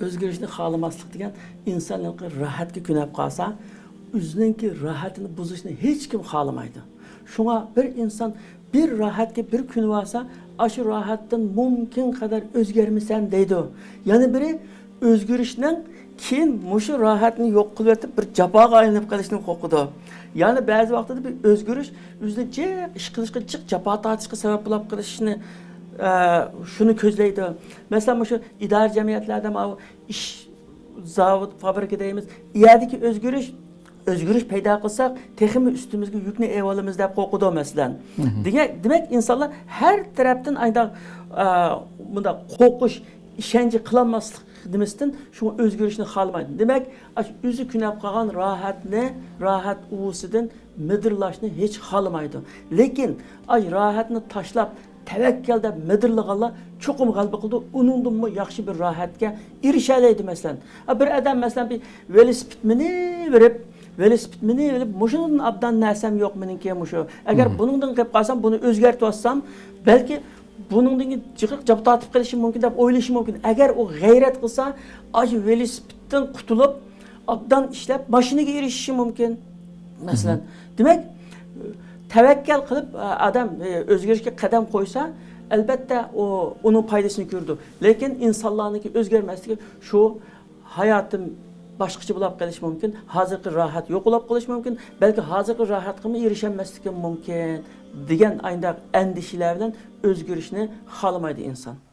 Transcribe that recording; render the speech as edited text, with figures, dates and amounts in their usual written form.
Özgürlükni xalamaslik degan insonlarga rohatga ko'nab qolsa, o'zininki rohatini buzishni hech kim xalamaydi. Shunga bir inson bir rohatga bir ko'nib olsa, shu rohatdan mumkin qadar o'zgarmasan deydi. Yana biri o'zgarishning keyin mushu rohatni yo'q qilib etib bir jafoga aylanib qolishni qo'rqidi. Yani ba'zi vaqtda bir o'zgarish o'zini jiq ish qilishga, jiq jafo tortishga sabab bo'lib qolishini şunu ko'zlaydi. Mesela şu idari jamiyatlarda ma ish zavod, fabrika deymiz. Iyadagi o'zgarish paydo qilsak, texmi ustimizga yukni evolimiz deb qo'rqidi masalan. Demak, insonlar har tarafdan ayda bunda qo'rqish, ishonchi qilolmaslik demasdan shu o'zgarishni xolamaydi. Demak, o'zi kunab qolgan rohat uvusidan midirlashni hech xolamaydi. Lekin ay rohatni tashlab tevekkül deb midirlaganlar cho'qim g'alaba qildi. Uningdan yaxshi bir rohatga erishalaydi masalan. Bir odam masalan bir velosiped minib, mushudan abdan narsam yo'q meniki mushu. Agar buningdan qilib qolsam, buni o'zgartib olsam, balki buningdan jiqiq javob tortib qilishi mumkin deb o'ylashi mumkin. Agar u g'ayrat qilsa, shu velosipeddan qutulib, abdan ishlab mashinaga erishishi mumkin. Masalan, demak, tevekkül qilib adam o'zgarishga qadam qo'ysa, albatta onun faydasını ko'rdi. Lekin insonlarniki o'zgarmasligi shu hayotim boshqacha bo'lib qolishi mumkin. Hozirgi rohat yo'q bo'lib qolishi mumkin. Balki hozirgi rohatga erishamasligim mumkin degan ayndaq andishalar bilan o'zgarishni xolamaydi inson.